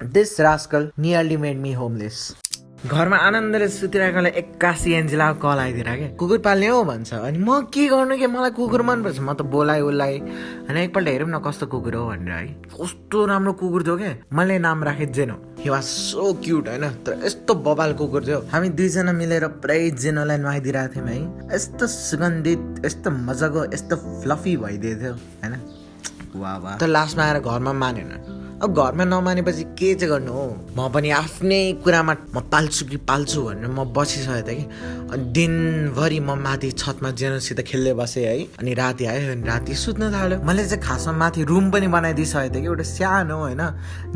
This rascal nearly made me homeless. घरमा आनन्दले सुतिरहेकोलाई 81 एन्जिलाको call आइदिएर क्या कुकुर पाल्ने हो भन्छ अनि म के गर्नु के मलाई कुकुर मनपर्छ म त बोलाइ उसलाई अनि एकपल्ट हेरौँ न कस्तो कुकुर हो भनेर है कस्तो राम्रो कुकुर थियो क्या मैले नाम राखे जेनो हि वाज सो क्युट होइन तर यस्तो बबाल कुकुर थियो हामी दुईजना मिलेर पुरै जेनोलाई नुहाइदिरहेको थियौँ है यस्तो सुगन्धित यस्तो मजाको यस्तो फ्लफी भइदिएको थियो होइन वाह तर लास्टमा आएर घरमा मानेन अब घरमा नमानेपछि के चाहिँ गर्नु हो म पनि आफ्नै कुरामा म पाल्छु कि पाल्छु भनेर म बसिसकेको थिएँ कि अनि दिनभरि म माथि छतमा जेनोसित खेल्दै बसेँ है अनि राति आयो अनि राति सुत्न थाल्यो मैले चाहिँ खासमा माथि रुम पनि बनाइदिइसकेको थिएँ कि एउटा सानो होइन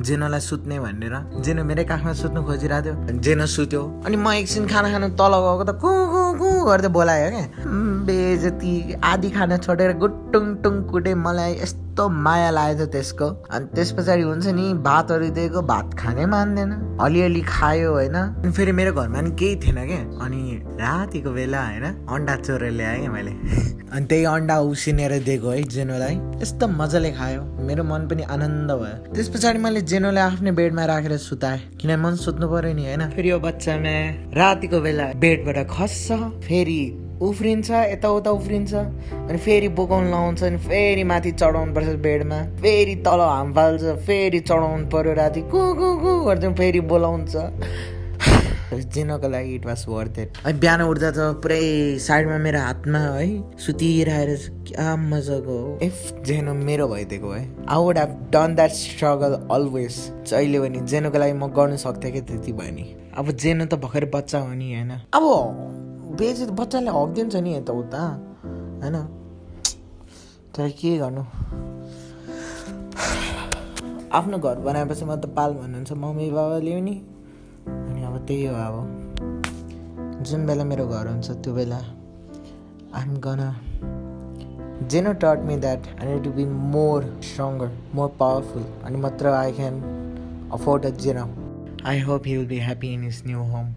जेनोलाई सुत्ने भनेर जेनो मेरै काखमा सुत्नु खोजिरहेको थियो अनि जेनो सुत्यो अनि म एकछिन खाना खानु तल गएको त कु गर्दै बोलायो क्या बेजती आधी खाना छोडेर गुटुङ टुङ कुटे मलाई यस्तो माया लागेको थियो त्यसको अनि त्यस पछाडि हुन्छ नि भातहरू दिएको भात खानै मान्दैन अलिअलि खायो होइन अनि फेरि मेरो घरमा नि केही थिएन क्या अनि रातिको बेला होइन अन्डा चोरेर ल्याएँ क्या मैले अनि त्यही अन्डा उसिनेर दिएको है जेनोलाई यस्तो मजाले खायो मेरो मन पनि आनन्द भयो त्यस पछाडि मैले जेनोलाई आफ्नै बेडमा राखेर सुताएँ किनभने मन सुत्नु पर्यो नि होइन फेरि यो बच्चामा रातिको बेला बेडबाट खस्छ फेरि उफ्रिन्छ यताउता उफ्रिन्छ अनि फेरि बोकाउनु लाउँछ अनि फेरि माथि चढाउनु पर्छ बेडमा फेरि तल हाम फाल्छ फेरि चढाउनु पर्यो राति कु गर्दै फेरि बोलाउँछ जेनोको लागि इट वाज वर्थ इट है बिहान उठ्दा त पुरै साइडमा मेरो हातमा है सुतिरहेर क्या मजाको इफ जेनो मेरो भइदिएको है I would have done that struggle always जहिले पनि जेनोको लागि म गर्नु सक्थेँ कि त्यति भयो नि अब जेनो त भर्खर बच्चा हो नि होइन अब बेसी बच्चाले हगिदिन्छ नि यताउता होइन तर के गर्नु आफ्नो घर बनाएपछि म त पाल भन्नुहुन्छ मम्मी बाबाले नि अनि अब त्यही हो अब जुन बेला मेरो घर हुन्छ त्यो बेला I'm gonna Geno taught me that I need to be more stronger more powerful अनि मात्र I can afford a Geno I hope he will be happy in his new home